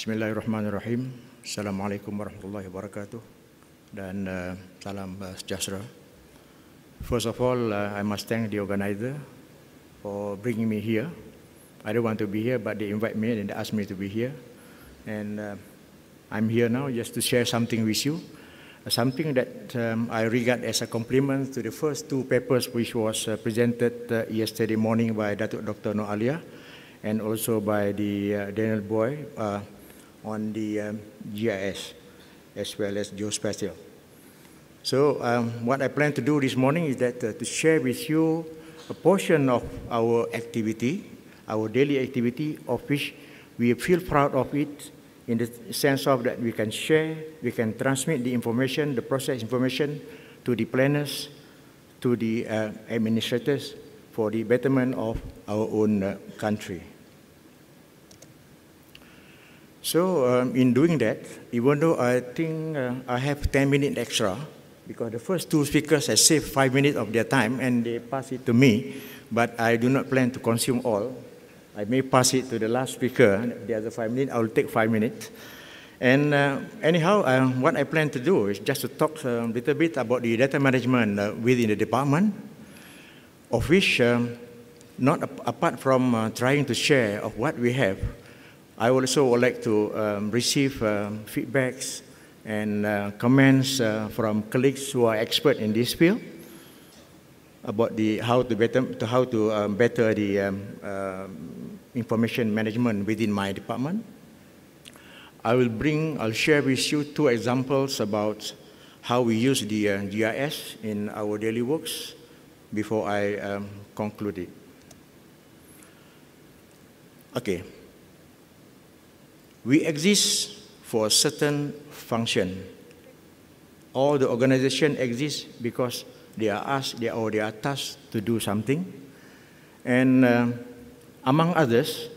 Bismillahirrahmanirrahim. Assalamualaikum warahmatullahi wabarakatuh. Dan salam sejahtera. First of all, I must thank the organizer for bringing me here. I don't want to be here, but they invite me and they ask me to be here. And I'm here now just to share something with you. Something that I regard as a compliment to the first two papers which was presented yesterday morning by Datuk Dr. Noor Alia and also by the Daniel Boy on the GIS as well as geospatial. So what I plan to do this morning is that to share with you a portion of our activity, our daily activity, of which we feel proud of it, in the sense of that we can share, we can transmit the information, the process information to the planners, to the administrators for the betterment of our own country. So in doing that, even though I think I have 10 minutes extra, because the first two speakers have saved 5 minutes of their time and they pass it to me, but I do not plan to consume all. I may pass it to the last speaker, the other 5 minutes, I will take 5 minutes. And anyhow, what I plan to do is just to talk a little bit about the data management within the department, of which, not apart from trying to share of what we have, I also would like to receive feedbacks and comments from colleagues who are expert in this field about how to better the information management within my department. I'll share with you two examples about how we use the GIS in our daily works before I conclude it. Okay. We exist for a certain function. All the organization exists because they are asked, they are tasked to do something. And among others,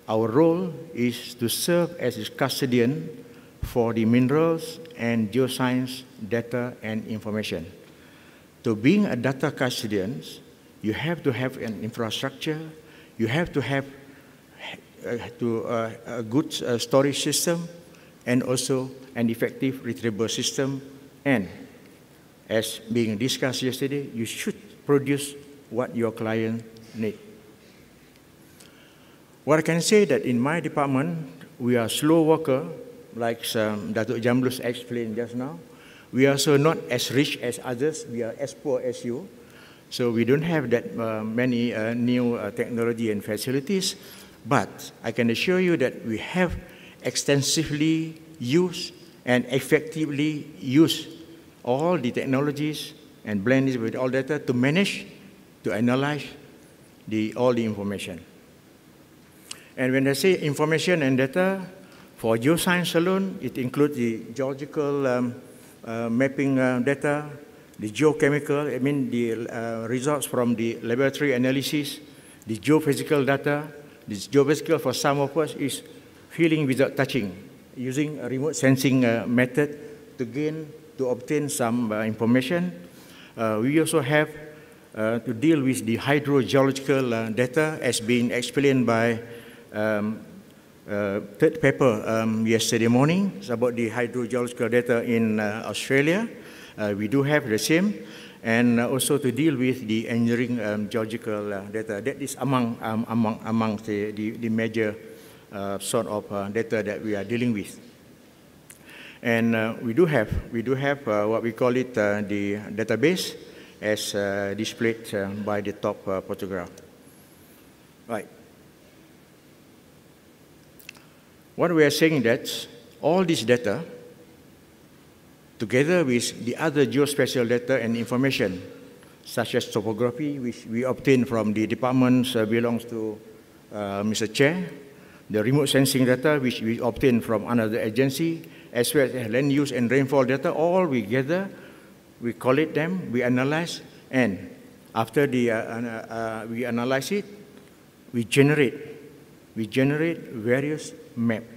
our role is to serve as a custodian for the minerals and geoscience data and information. To being a data custodian, you have to have an infrastructure, you have to have a good storage system, and also an effective retrieval system. And as being discussed yesterday, you should produce what your client needs. What I can say that in my department, we are slow worker, like Datuk Jamlus explained just now. We are also not as rich as others. We are as poor as you. So we don't have that many new technology and facilities. But I can assure you that we have extensively used and effectively used all the technologies and blend it with all data to manage, to analyze all the information. And when I say information and data, for geoscience alone, it includes the geological mapping data, the geochemical, I mean the results from the laboratory analysis, the geophysical data. This geophysical for some of us is feeling without touching, using a remote sensing method to obtain some information. We also have to deal with the hydrogeological data as being explained by third paper yesterday morning. It's about the hydrogeological data in Australia. We do have the same. And also to deal with the engineering geological data. That is among the major sort of data that we are dealing with. And we do have what we call it the database, as displayed by the top photograph. Right. What we are saying that all this data, together with the other geospatial data and information, such as topography, which we obtain from the departments belongs to Mr. Chair, the remote sensing data, which we obtain from another agency, as well as land use and rainfall data, all we gather, we collect them, we analyze, and after we analyze it, we generate various maps,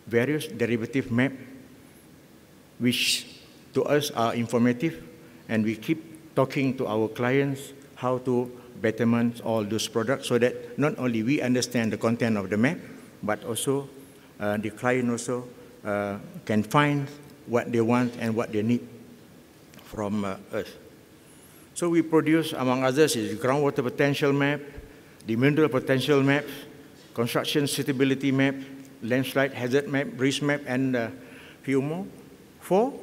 various derivative maps, which to us are informative, and we keep talking to our clients how to betterment all those products so that not only we understand the content of the map, but also the client also can find what they want and what they need from us. So we produce, among others, is groundwater potential map, the mineral potential maps, construction suitability map, landslide hazard map, risk map, and few more for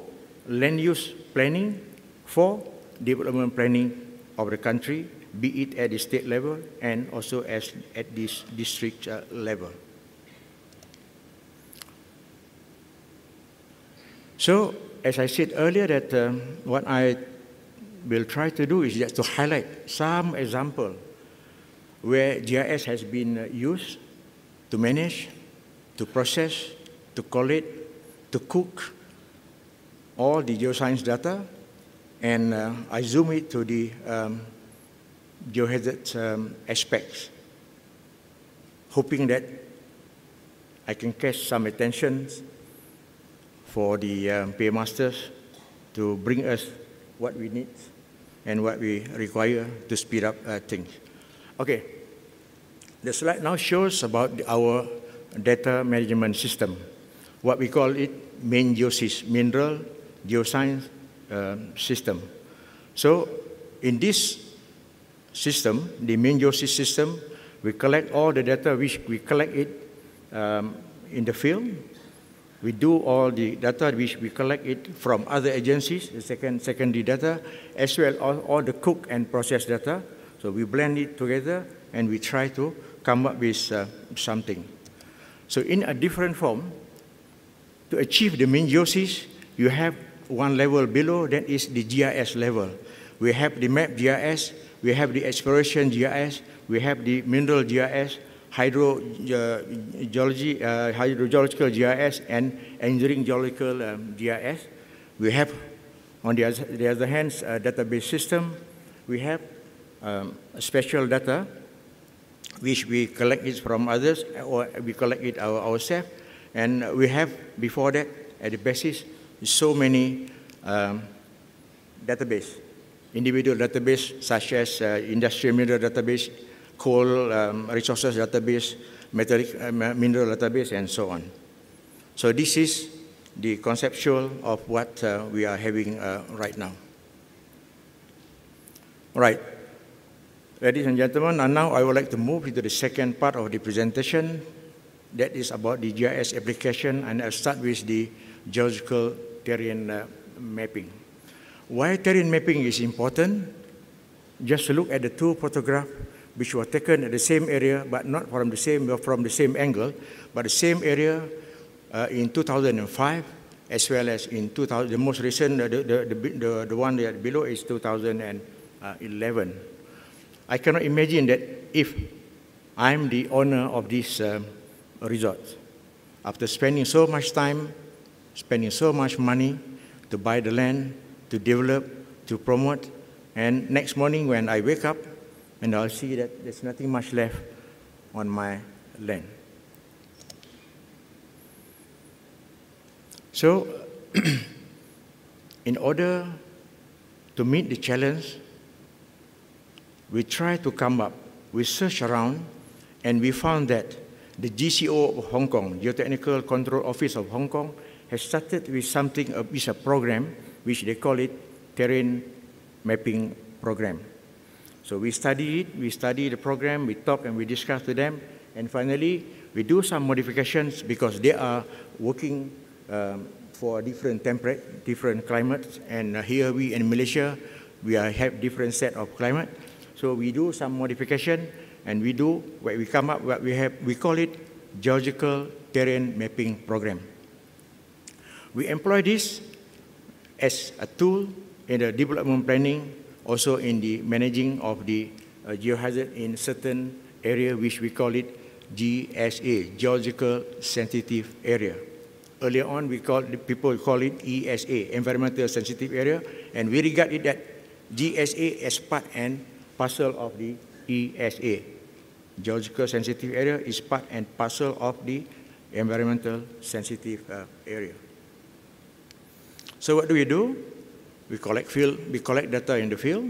land use planning, for development planning of the country, be it at the state level and also at this district level. So, as I said earlier, that what I will try to do is just to highlight some example where GIS has been used to manage, to process, to collate, to cook all the geoscience data, and I zoom it to the geohazard aspects, hoping that I can catch some attention for the paymasters to bring us what we need and what we require to speed up things. Okay, the slide now shows about our data management system, what we call it MinGeoSys, Mineral Geoscience System. So in this system, the MinGeoSys system, we collect all the data which we collect it in the field. We do all the data which we collect it from other agencies, the secondary data, as well as all the cook and process data. So we blend it together and we try to come up with something. So in a different form, to achieve the MinGeoSys, you have one level below, that is the GIS level. We have the map GIS, we have the exploration GIS, we have the mineral GIS, hydrogeological GIS, and engineering geological GIS. We have, on the other hand, a database system. We have special data, which we collect it from others, or we collect it ourselves. And we have, before that, at the basis, so many database, individual database, such as industrial mineral database, coal resources database, metallic mineral database, and so on. So this is the conceptual of what we are having right now. All right, ladies and gentlemen, and now I would like to move into the second part of the presentation. That is about the GIS application, and I'll start with the geological terrain mapping. Why terrain mapping is important? Just look at the two photographs which were taken at the same area, but not from the same angle, but the same area in 2005, as well as in 2000. The most recent, the one that below is 2011. I cannot imagine that if I'm the owner of this resort, after spending so much time, spending so much money to buy the land, to develop, to promote, and next morning when I wake up, and I'll see that there's nothing much left on my land. So, in order to meet the challenge, we try to come up, we search around, and we found that the GCO of Hong Kong, Geotechnical Control Office of Hong Kong, has started with something, with a program, which they call it Terrain Mapping Program. So we study it, we study the program, we talk and we discuss with them, and finally we do some modifications because they are working for different temperate, different climates, and here we in Malaysia, we have different set of climate. So we do some modification, and we do what we come up, what we have, we call it Geological Terrain Mapping Program. We employ this as a tool in the development planning, also in the managing of the geohazard in certain area, which we call it GSA, Geological Sensitive Area. Earlier on, people call it ESA, Environmental Sensitive Area, and we regard it that GSA as part and parcel of the ESA. Geological Sensitive Area is part and parcel of the Environmental Sensitive Area. So what do? We collect data in the field,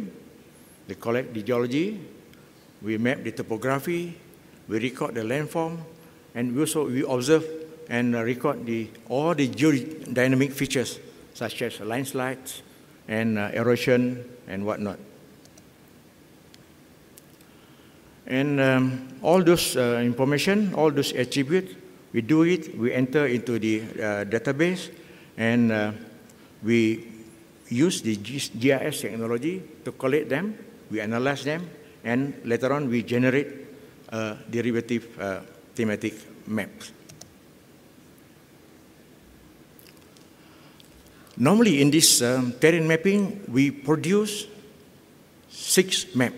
we collect the geology, we map the topography, we record the landform, and we observe and record all the geodynamic features such as landslides and erosion and whatnot. And all those information, all those attributes, we do it, we enter into the database, and we use the GIS technology to collect them, we analyze them, and later on we generate derivative thematic maps. Normally in this terrain mapping, we produce 6 maps.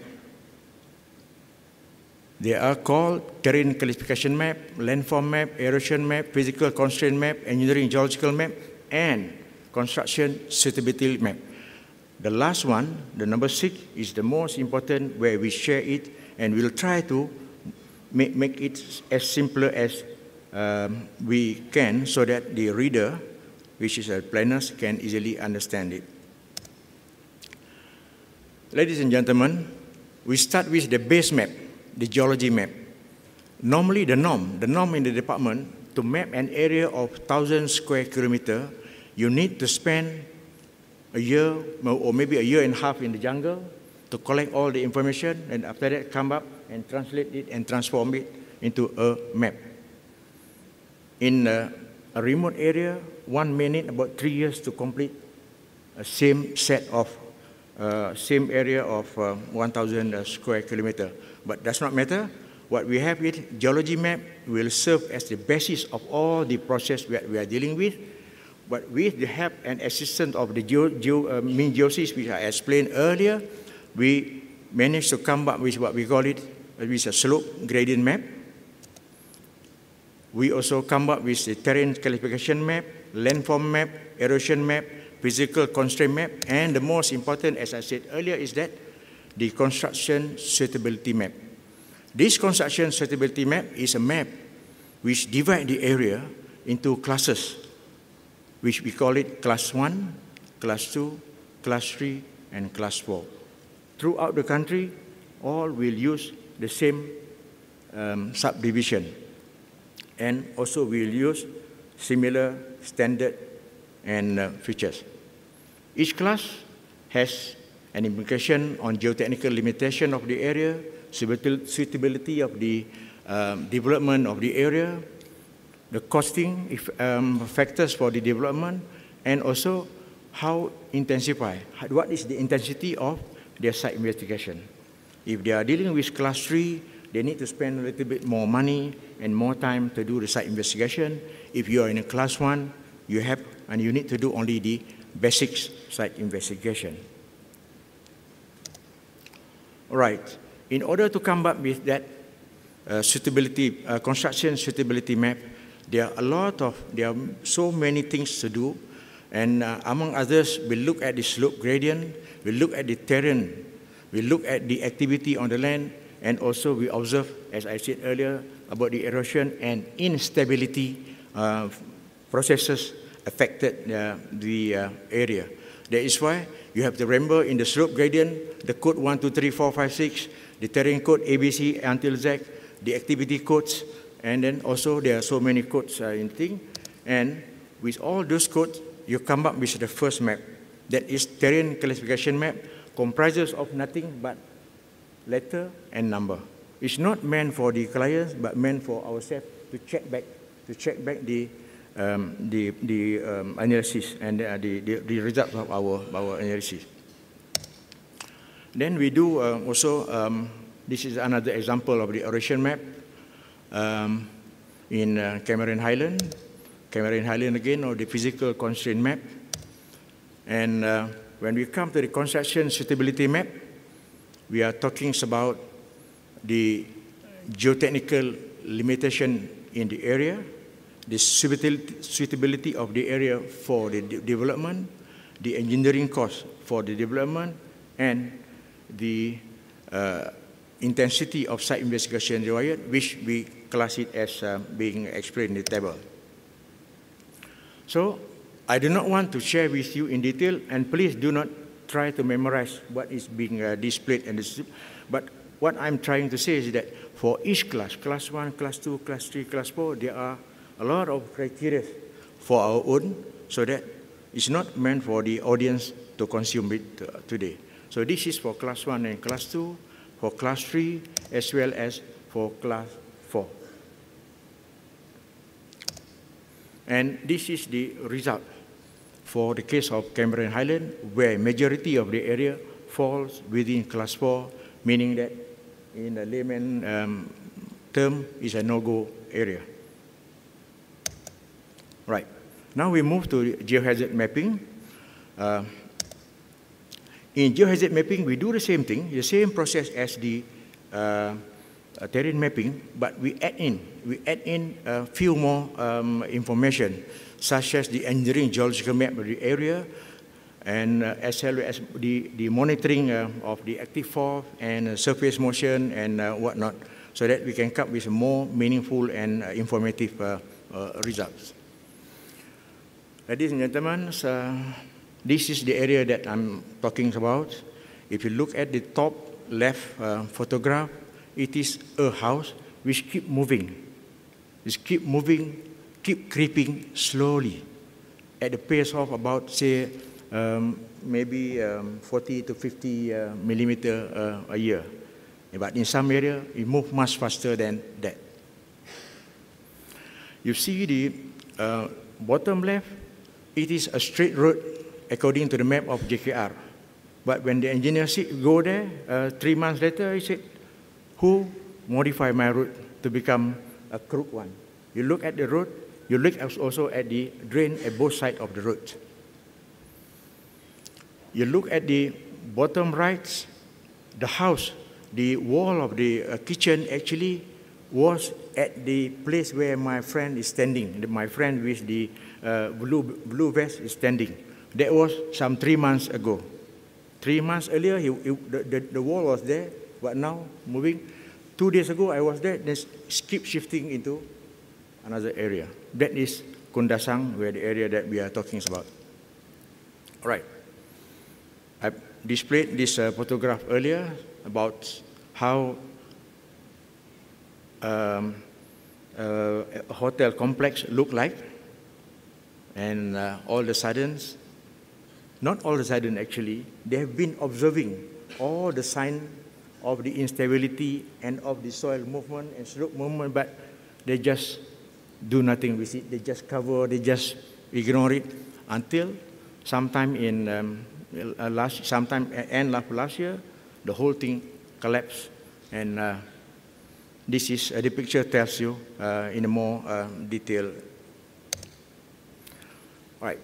They are called terrain classification map, landform map, erosion map, physical constraint map, engineering geological map, and construction suitability map. The last one, the number 6, is the most important, where we share it, and we'll try to make it as simple as we can, so that the reader, which is a planners, can easily understand it. Ladies and gentlemen, we start with the base map, the geology map. Normally the norm in the department, to map an area of 1,000 square kilometers, you need to spend a year or maybe a year and a half in the jungle to collect all the information, and after that come up and translate it and transform it into a map. In a remote area, one may need about 3 years to complete a same area of 1,000 square kilometers. But does not matter. What we have is geology map will serve as the basis of all the process we are dealing with. But with the help and assistance of the mean geodesics, which I explained earlier, we managed to come up with what we call it with a slope gradient map. We also come up with the terrain classification map, landform map, erosion map, physical constraint map, and the most important, as I said earlier, is that the construction suitability map. This construction suitability map is a map which divides the area into classes, which we call it class 1, class 2, class 3, and class 4. Throughout the country, all will use the same subdivision, and also will use similar standard and features. Each class has an implication on geotechnical limitation of the area, suitability of the development of the area, the costing factors for the development, and also how intensify, what is the intensity of their site investigation. If they are dealing with class 3, they need to spend a little bit more money and more time to do the site investigation. If you are in a class 1, you need to do only the basics site investigation. All right. In order to come up with that construction suitability map, there are so many things to do, and among others, we look at the slope gradient, we look at the terrain, we look at the activity on the land, and also we observe, as I said earlier, about the erosion and instability processes affected the area. That is why you have to remember in the slope gradient, the code 1, 2, 3, 4, 5, 6, the terrain code ABC until Z, the activity codes, and then also there are so many codes in thing. And with all those codes, you come up with the first map. That is terrain classification map, comprises of nothing but letter and number. It's not meant for the clients, but meant for ourselves to check back the analysis and the results of our analysis. Then we do also, this is another example of the erosion map in Cameron Highland. Cameron Highland again, or the physical constraint map. And when we come to the construction suitability map, we are talking about the geotechnical limitation in the area, the suitability of the area for the development, the engineering cost for the development, and the intensity of site investigation required, which we class it as being explained in the table. So I do not want to share with you in detail, and please do not try to memorize what is being displayed. But what I'm trying to say is that for each class, class 1, class 2, class 3, class 4, there are a lot of criteria for our own, so that it's not meant for the audience to consume it today. So this is for class 1 and class 2, for class 3, as well as for class 4. And this is the result for the case of Cameron Highland, where majority of the area falls within class 4, meaning that in a layman term is a no-go area. Right. Now we move to geohazard mapping. In geohazard mapping, we do the same thing, the same process as the terrain mapping, but we add in a few more information, such as the engineering geological map of the area, and as well as the monitoring of the active fault and surface motion and whatnot, so that we can come with more meaningful and informative results. Ladies and gentlemen, this is the area that I'm talking about. If you look at the top left photograph, it is a house which keep moving. It keep moving, keep creeping slowly at the pace of about, say, maybe 40 to 50 millimeter a year. But in some area, it moves much faster than that. You see the bottom left, it is a straight road according to the map of JKR. But when the engineer go there, 3 months later, he said, who modified my road to become a crooked one? You look at the road, you look also at the drain at both sides of the road. You look at the bottom right, the house, the wall of the kitchen actually was at the place where my friend is standing. My friend with the blue vest is standing. That was some 3 months ago. 3 months earlier, the wall was there, but now moving. 2 days ago, I was there, then keep shifting into another area. That is Kundasang, where the area that we are talking about. All right. I displayed this photograph earlier about how a hotel complex looked like, and all of a sudden, not all of a sudden actually, they have been observing all the signs of the instability and of the soil movement and slope movement, but they just do nothing with it. They just cover, they just ignore it until sometime in end of last year, the whole thing collapsed. And this is the picture tells you in a more detail. All right.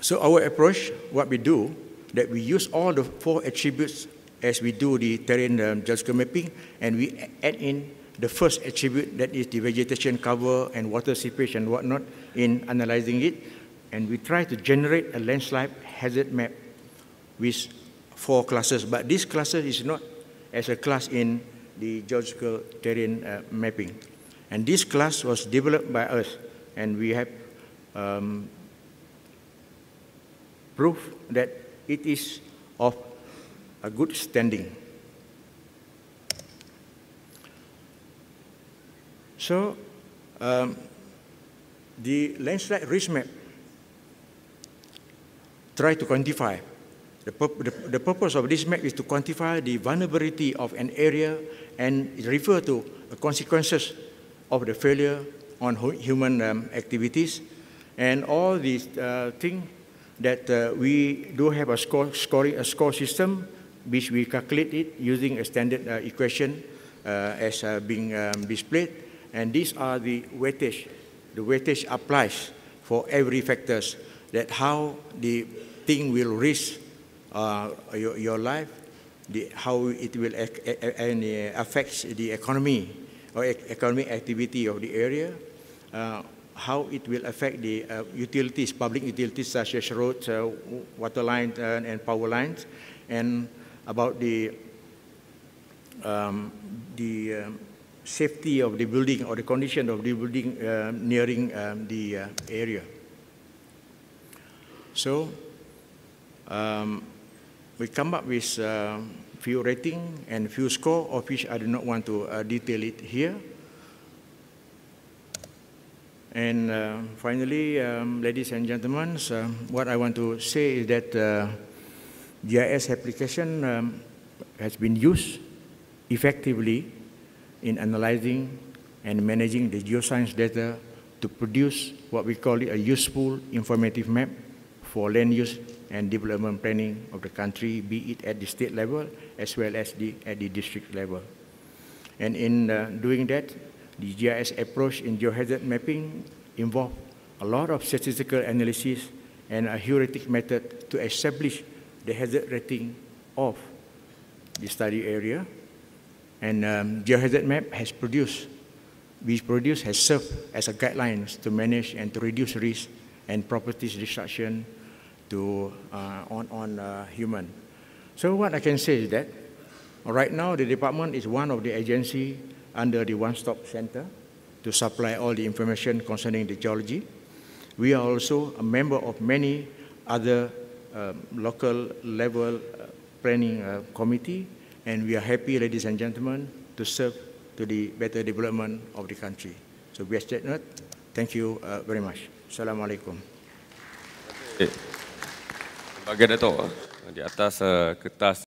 So our approach, what we do, that we use all the 4 attributes as we do the terrain geological mapping, and we add in the first attribute, that is the vegetation cover and water seepage and whatnot, in analyzing it. And we try to generate a landslide hazard map with 4 classes. But this class is not as a class in the geological terrain mapping. And this class was developed by us, and we have proof that it is of a good standing. So, the landslide risk map try to quantify. The purpose of this map is to quantify the vulnerability of an area and refer to the consequences of the failure on human activities, and all these things that we do have a score system which we calculate it using a standard equation as being displayed, and these are the weightage. The weightage applies for every factors, that how the thing will risk your life, how it will affect the economy or economic activity of the area, how it will affect the utilities, public utilities such as roads, water lines, and power lines, and about the safety of the building or the condition of the building nearing the area. So we come up with few rating and few score, of which I do not want to detail it here. And finally, ladies and gentlemen, what I want to say is that GIS application has been used effectively in analyzing and managing the geoscience data to produce what we call it a useful informative map for land use and development planning of the country, be it at the state level as well as at the district level. And in doing that, the GIS approach in geohazard mapping involves a lot of statistical analysis and a heuristic method to establish the hazard rating of the study area. And geohazard map has served as a guidelines to manage and to reduce risk and properties destruction on human. So what I can say is that right now the department is one of the agencies under the one-stop center to supply all the information concerning the geology. We are also a member of many other local level planning committee, and we are happy, ladies and gentlemen, to serve to the better development of the country. So, thank you very much. Assalamualaikum. Bagian Dato' di atas kertas